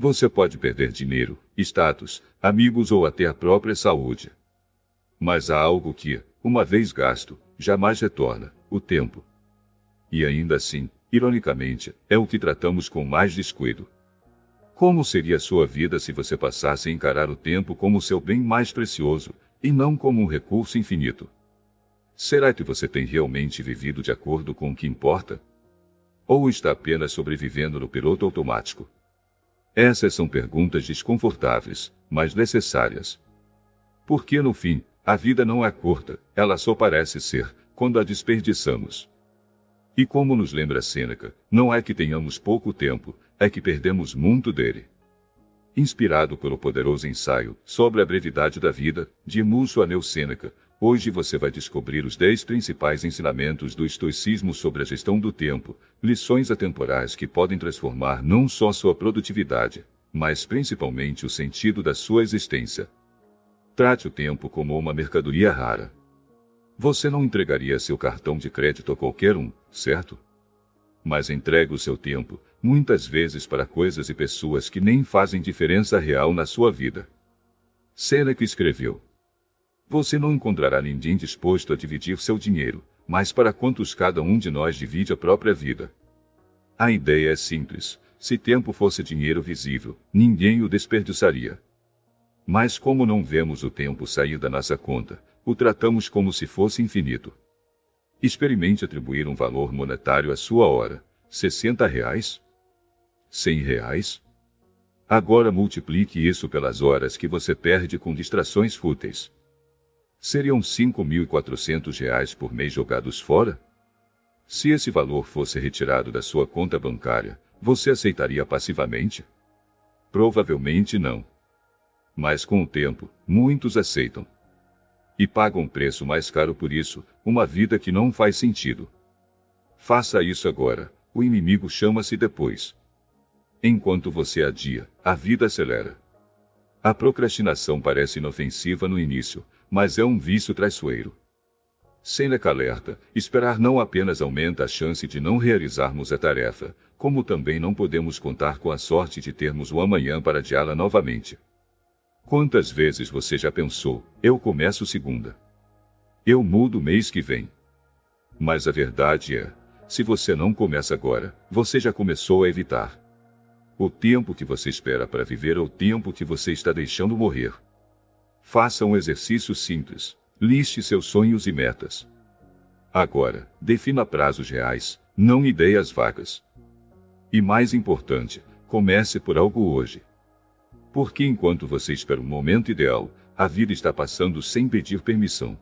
Você pode perder dinheiro, status, amigos ou até a própria saúde. Mas há algo que, uma vez gasto, jamais retorna: o tempo. E ainda assim, ironicamente, é o que tratamos com mais descuido. Como seria sua vida se você passasse a encarar o tempo como seu bem mais precioso, e não como um recurso infinito? Será que você tem realmente vivido de acordo com o que importa? Ou está apenas sobrevivendo no piloto automático? Essas são perguntas desconfortáveis, mas necessárias. Porque no fim, a vida não é curta, ela só parece ser, quando a desperdiçamos. E como nos lembra Sêneca, não é que tenhamos pouco tempo, é que perdemos muito dele. Inspirado pelo poderoso ensaio sobre a brevidade da vida, de Múcio Aneu Sêneca, hoje você vai descobrir os 10 principais ensinamentos do estoicismo sobre a gestão do tempo, lições atemporais que podem transformar não só sua produtividade, mas principalmente o sentido da sua existência. Trate o tempo como uma mercadoria rara. Você não entregaria seu cartão de crédito a qualquer um, certo? Mas entrega o seu tempo, muitas vezes para coisas e pessoas que nem fazem diferença real na sua vida. Sêneca escreveu: você não encontrará ninguém disposto a dividir seu dinheiro, mas para quantos cada um de nós divide a própria vida. A ideia é simples: se tempo fosse dinheiro visível, ninguém o desperdiçaria. Mas como não vemos o tempo sair da nossa conta, o tratamos como se fosse infinito. Experimente atribuir um valor monetário à sua hora: R$60? R$100? Agora multiplique isso pelas horas que você perde com distrações fúteis. Seriam R$5.400 por mês jogados fora? Se esse valor fosse retirado da sua conta bancária, você aceitaria passivamente? Provavelmente não. Mas com o tempo, muitos aceitam. E pagam um preço mais caro por isso, uma vida que não faz sentido. Faça isso agora, o inimigo chama-se depois. Enquanto você adia, a vida acelera. A procrastinação parece inofensiva no início, mas é um vício traiçoeiro. Sêneca alerta: esperar não apenas aumenta a chance de não realizarmos a tarefa, como também não podemos contar com a sorte de termos o amanhã para adiá-la novamente. Quantas vezes você já pensou: eu começo segunda? Eu mudo mês que vem? Mas a verdade é, se você não começa agora, você já começou a evitar. O tempo que você espera para viver é o tempo que você está deixando morrer. Faça um exercício simples: liste seus sonhos e metas. Agora, defina prazos reais, não ideias vagas. E mais importante, comece por algo hoje. Porque enquanto você espera um momento ideal, a vida está passando sem pedir permissão.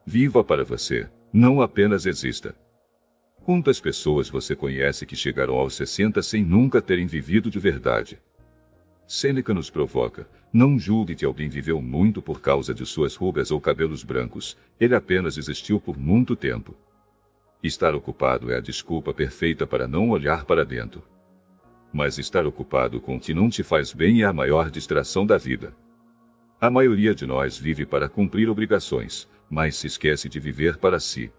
Viva para você, não apenas exista. Quantas pessoas você conhece que chegaram aos 60 sem nunca terem vivido de verdade? Sêneca nos provoca: não julgue que alguém viveu muito por causa de suas rugas ou cabelos brancos, ele apenas existiu por muito tempo. Estar ocupado é a desculpa perfeita para não olhar para dentro. Mas estar ocupado com o que não te faz bem é a maior distração da vida. A maioria de nós vive para cumprir obrigações, mas se esquece de viver para si.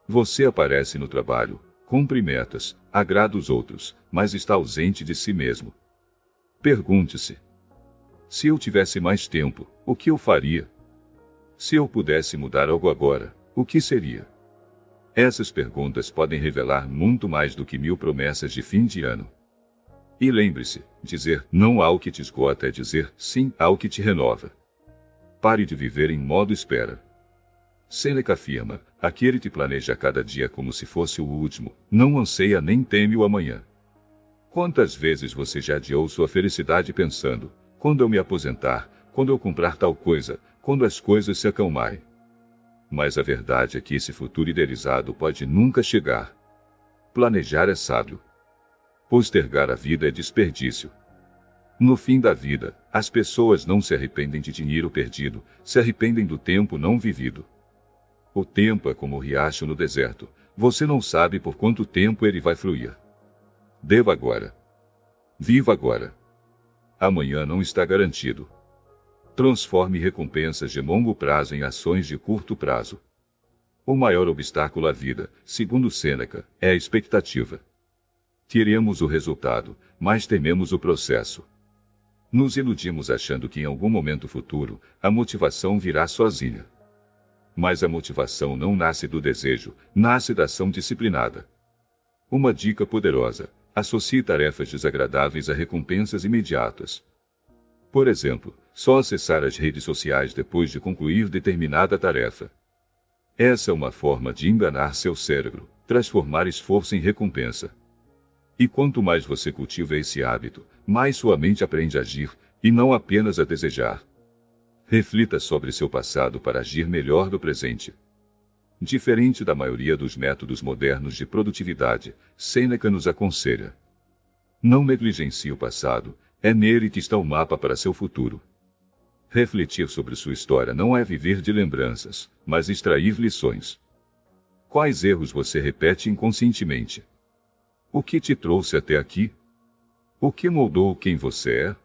Você aparece no trabalho, cumpre metas, agrada os outros, mas está ausente de si mesmo. Pergunte-se: se eu tivesse mais tempo, o que eu faria? Se eu pudesse mudar algo agora, o que seria? Essas perguntas podem revelar muito mais do que 1000 promessas de fim de ano. E lembre-se, dizer não ao que te esgota é dizer sim ao que te renova. Pare de viver em modo espera. Sêneca afirma: aquele que planeja cada dia como se fosse o último, não anseia nem teme o amanhã. Quantas vezes você já adiou sua felicidade pensando: quando eu me aposentar, quando eu comprar tal coisa, quando as coisas se acalmarem? Mas a verdade é que esse futuro idealizado pode nunca chegar. Planejar é sábio. Postergar a vida é desperdício. No fim da vida, as pessoas não se arrependem de dinheiro perdido, se arrependem do tempo não vivido. O tempo é como o riacho no deserto, você não sabe por quanto tempo ele vai fluir. Deva agora. Viva agora. Amanhã não está garantido. Transforme recompensas de longo prazo em ações de curto prazo. O maior obstáculo à vida, segundo Sêneca, é a expectativa. Teremos o resultado, mas tememos o processo. Nos iludimos achando que em algum momento futuro, a motivação virá sozinha. Mas a motivação não nasce do desejo, nasce da ação disciplinada. Uma dica poderosa: associe tarefas desagradáveis a recompensas imediatas. Por exemplo, só acessar as redes sociais depois de concluir determinada tarefa. Essa é uma forma de enganar seu cérebro, transformar esforço em recompensa. E quanto mais você cultiva esse hábito, mais sua mente aprende a agir, e não apenas a desejar. Reflita sobre seu passado para agir melhor no presente. Diferente da maioria dos métodos modernos de produtividade, Sêneca nos aconselha: não negligencie o passado, é nele que está o mapa para seu futuro. Refletir sobre sua história não é viver de lembranças, mas extrair lições. Quais erros você repete inconscientemente? O que te trouxe até aqui? O que moldou quem você é?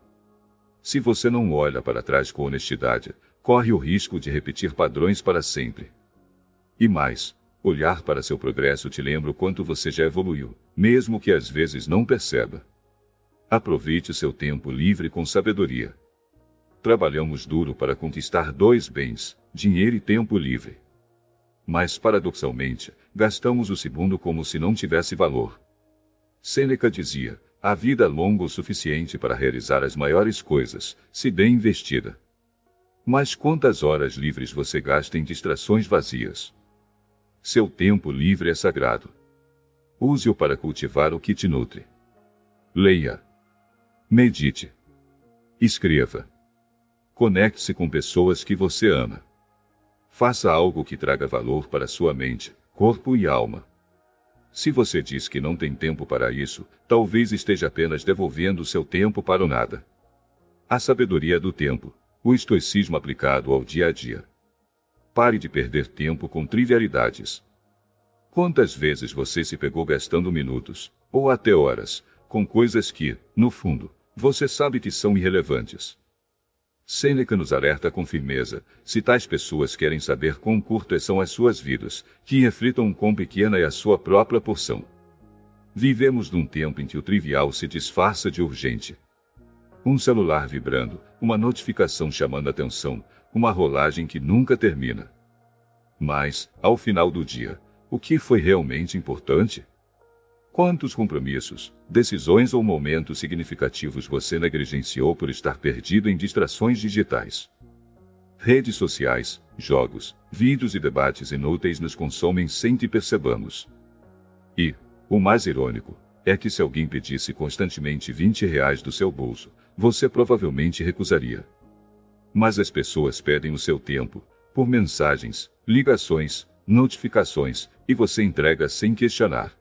Se você não olha para trás com honestidade, corre o risco de repetir padrões para sempre. E mais, olhar para seu progresso te lembra o quanto você já evoluiu, mesmo que às vezes não perceba. Aproveite seu tempo livre com sabedoria. Trabalhamos duro para conquistar dois bens, dinheiro e tempo livre. Mas, paradoxalmente, gastamos o segundo como se não tivesse valor. Sêneca dizia: a vida é longa o suficiente para realizar as maiores coisas, se bem investida. Mas quantas horas livres você gasta em distrações vazias? Seu tempo livre é sagrado. Use-o para cultivar o que te nutre. Leia. Medite. Escreva. Conecte-se com pessoas que você ama. Faça algo que traga valor para sua mente, corpo e alma. Se você diz que não tem tempo para isso, talvez esteja apenas devolvendo seu tempo para o nada. A sabedoria do tempo, o estoicismo aplicado ao dia a dia. Pare de perder tempo com trivialidades. Quantas vezes você se pegou gastando minutos, ou até horas, com coisas que, no fundo, você sabe que são irrelevantes? Sêneca nos alerta com firmeza: se tais pessoas querem saber quão curtas são as suas vidas, que reflitam quão pequena é a sua própria porção. Vivemos num tempo em que o trivial se disfarça de urgente. Um celular vibrando, uma notificação chamando a atenção, uma rolagem que nunca termina. Mas, ao final do dia, o que foi realmente importante? Quantos compromissos, decisões ou momentos significativos você negligenciou por estar perdido em distrações digitais? Redes sociais, jogos, vídeos e debates inúteis nos consomem sem que percebamos. E, o mais irônico, é que se alguém pedisse constantemente R$ 20 do seu bolso, você provavelmente recusaria. Mas as pessoas pedem o seu tempo, por mensagens, ligações, notificações, e você entrega sem questionar.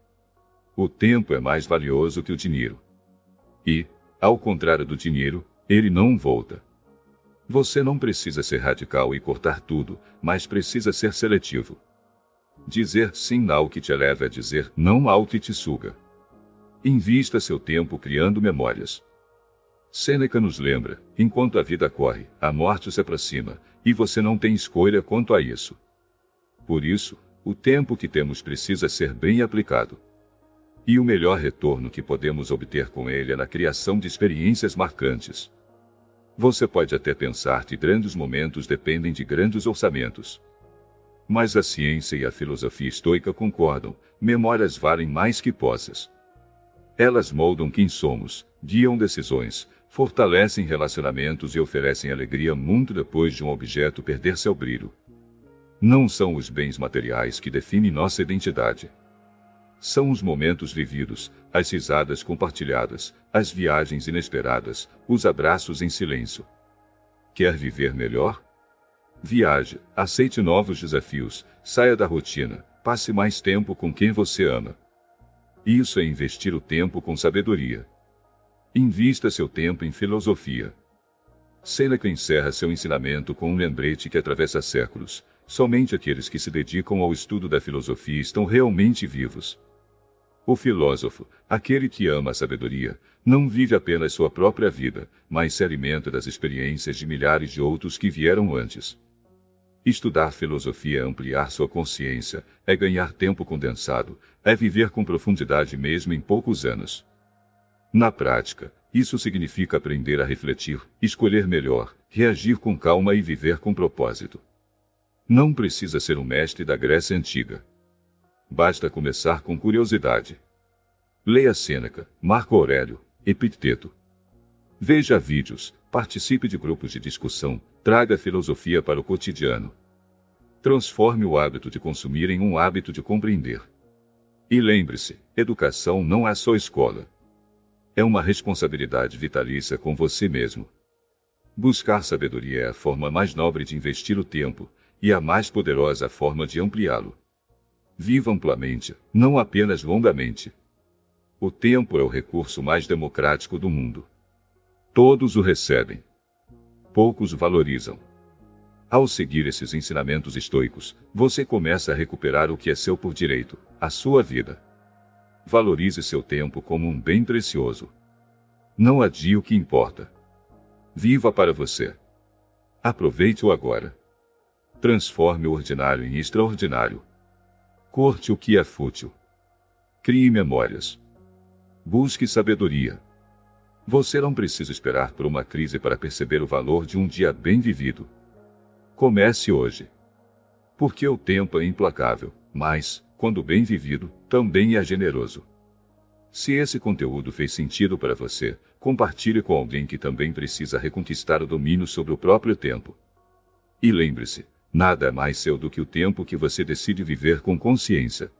O tempo é mais valioso que o dinheiro. E, ao contrário do dinheiro, ele não volta. Você não precisa ser radical e cortar tudo, mas precisa ser seletivo. Dizer sim ao que te eleva é dizer não ao que te suga. Invista seu tempo criando memórias. Sêneca nos lembra: enquanto a vida corre, a morte se aproxima, e você não tem escolha quanto a isso. Por isso, o tempo que temos precisa ser bem aplicado. E o melhor retorno que podemos obter com ele é na criação de experiências marcantes. Você pode até pensar que grandes momentos dependem de grandes orçamentos. Mas a ciência e a filosofia estoica concordam: memórias valem mais que posses. Elas moldam quem somos, guiam decisões, fortalecem relacionamentos e oferecem alegria muito depois de um objeto perder seu brilho. Não são os bens materiais que definem nossa identidade. São os momentos vividos, as risadas compartilhadas, as viagens inesperadas, os abraços em silêncio. Quer viver melhor? Viaje, aceite novos desafios, saia da rotina, passe mais tempo com quem você ama. Isso é investir o tempo com sabedoria. Invista seu tempo em filosofia. Sêneca encerra seu ensinamento com um lembrete que atravessa séculos: somente aqueles que se dedicam ao estudo da filosofia estão realmente vivos. O filósofo, aquele que ama a sabedoria, não vive apenas sua própria vida, mas se alimenta das experiências de milhares de outros que vieram antes. Estudar filosofia é ampliar sua consciência, é ganhar tempo condensado, é viver com profundidade mesmo em poucos anos. Na prática, isso significa aprender a refletir, escolher melhor, reagir com calma e viver com propósito. Não precisa ser um mestre da Grécia Antiga. Basta começar com curiosidade. Leia Sêneca, Marco Aurélio, Epicteto. Veja vídeos, participe de grupos de discussão, traga filosofia para o cotidiano. Transforme o hábito de consumir em um hábito de compreender. E lembre-se, educação não é só escola. É uma responsabilidade vitalícia com você mesmo. Buscar sabedoria é a forma mais nobre de investir o tempo, e a mais poderosa forma de ampliá-lo. Viva amplamente, não apenas longamente. O tempo é o recurso mais democrático do mundo. Todos o recebem. Poucos o valorizam. Ao seguir esses ensinamentos estoicos, você começa a recuperar o que é seu por direito, a sua vida. Valorize seu tempo como um bem precioso. Não adie o que importa. Viva para você. Aproveite-o agora. Transforme o ordinário em extraordinário. Corte o que é fútil. Crie memórias. Busque sabedoria. Você não precisa esperar por uma crise para perceber o valor de um dia bem vivido. Comece hoje. Porque o tempo é implacável, mas, quando bem vivido, também é generoso. Se esse conteúdo fez sentido para você, compartilhe com alguém que também precisa reconquistar o domínio sobre o próprio tempo. E lembre-se, nada é mais seu do que o tempo que você decide viver com consciência.